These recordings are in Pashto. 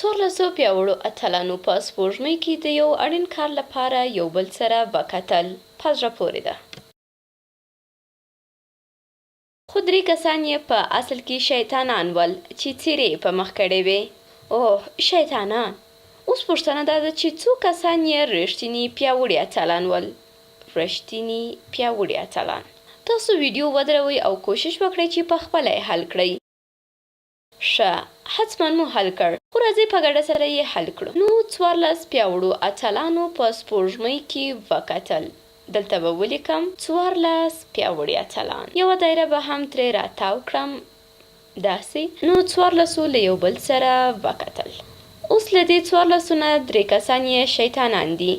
څوارلسو پیاوړو اتلانو په سپوږمۍ کې د یو اړین کار لپاره یو بل سره وکتل. په زړه پورې ده. خو 3 کسان یې په اصل کې شیطانان ول چې څیرې په مخ کړې وې. اوه شیطانان! اوس پوښتنه دا ده چې څو کسان یې رښتیني پیاوړي اتلان ول. رښتیني پیاوړي اتلان. تاسو ویډیو ودروئ او کوشش وکړئ چې په خپله یې حل کړئ. ښه حتما مو حل کړ، خو راځئ په ګډه سره یې حل کړو. نو 14 پیاوړو اتلانو په سپوږمۍ کې وکتل. دلته به ولیکم 14 پیاوړي اتلان. یوه دایره به هم ترې راتاو کړم داسې. نو 14 له یو بل سره وکتل. اوس له دې 14 نه 3 کسان یې شیطانان دي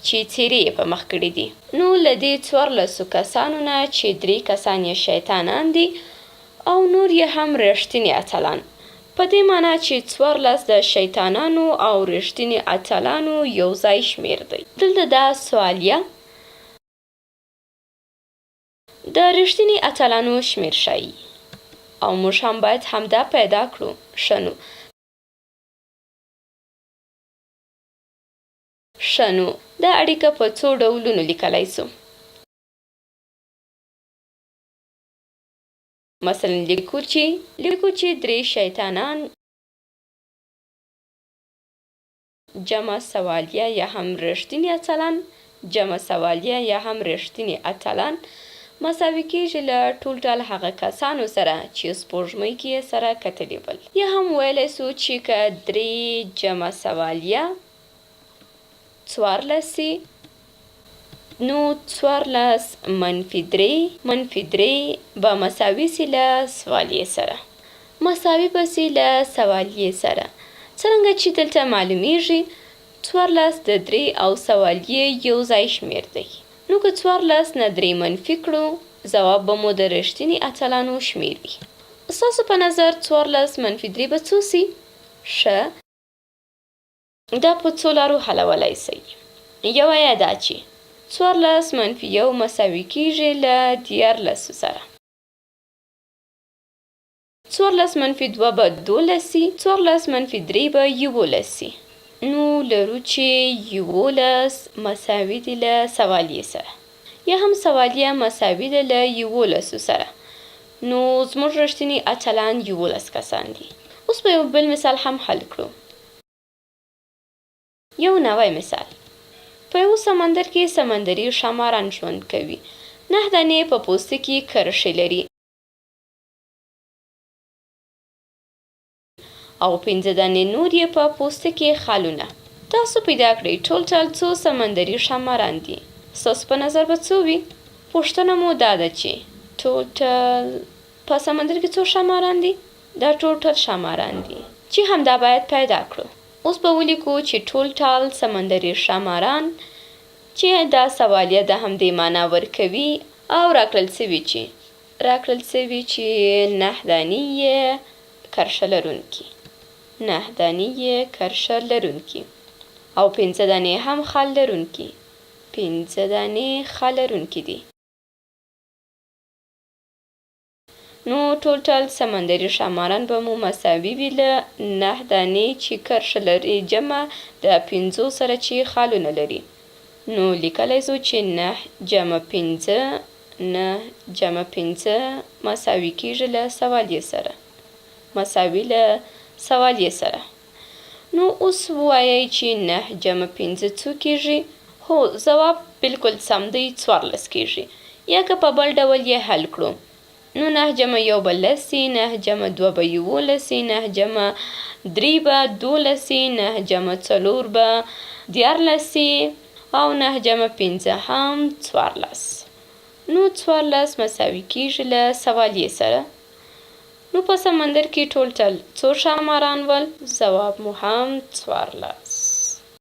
چې څیرې یې په مخ کړي دي. نو له دې 14 کسانو نه چې 3 کسان یې شیطانان دي او نور یې هم رښتیني اتلان. په دې معنی چې 14 د شیطانانو او رښتیني اتلانو یو ځای شمیر دی. دلته دا سوالیه د رښتیني اتلانو شمیر ښایي او موږ هم باید همدا پیدا کړو. ښه نو دا اړیکه په څو ډولونو لیکلی سو. مثلا لیکو چې 3 شیطانان جمع سوالیه یا هم رښتیني اتلان جمع سوالیه یا هم رښتیني اتلان مساوي کېږي له ټول هغه کسانو سره چې سپوږمۍ کې یې سره کتلي ول. یا هم ویلی سو چې که 3 جمع سوالیه 14 نو 14 منفي 3 به مساوي سي له سوالیې سره. مساوي به سي له سوالیې سره. څرنګه چې دلته معلومیږي 14 د 3 او سوالیې یو ځای شمیر دی. نو که 14 نه 3 منفي کړو ځواب به مو د رښتیني اتلانو شمیر وي. ستاسو په نظر 14 منفي 3 به څو سي؟ ښه دا په څو لارو حلولی سئ. یوه یې دا چې 14 منفي 1 مساوي کېږي له 14 سره. 14 منفي 2 به 12 سي. 14 منفي 3 به 11 سي. نو لرو چې 11 مساوي دي له سوالیې سره. یا هم سوالیه مساوي ده له 11 سره. نو زموږ رښتیني اتلان 11 کسان دي. اوس به یو بل مثال هم حل کړو. یو نوی مثال. په یو سمندر کې سمندري خاماران ژوند کوي. 9 دانې په پوستکي کرښې لري او 15 دانې نور یې په پوستکي خالونه. تاسو پیدا کړئ ټوټل څو سمندري خاماران دي. ستاسو په نظر به څو وي؟ پوښتنه مو دا ده چې ټوټل په سمندر کې څو خاماران دي؟ دا ټوټل خاماران دي چې همدا باید پیدا کړو. اوس به ولیکو چې ټوټل سمندري خاماران چې دا سوالیه د همدې معنا ورکوي او راکړل سوي چې 9 دانې یې کرښه لرونکي 9 دانې یې کرښه لرونکي او 15 دانې هم خال لرونکي 15 دانې خال لرونکي دي. نو ټوټل سمندري خاماران به مو مساوي وي له 9 دانې چې کرښه لري جمع د 15 سره چې خالونه لري. نو لیکلی سو چې 9 جمع 15 مساوي کېږي له سوالیې سره. نو اوس ووایئ چې 9 جمع 15 څو کېږي؟ هو ځواب بالکل سم دی 14 کېږي. یا که په بل ډول یې حل کړو نو 9 جمع 1 به 10 سي. 9 جمع 2 به 11 سي. 9 جمع 3 به 12 سي. 9 جمع 4 به 14 سي او 9 جمع 15 هم 14. نو 14 مساوي کېږي له سوالیې سره. نو په سمندر کې ټوټل څو خاماران ول؟ ځواب مو هم 14.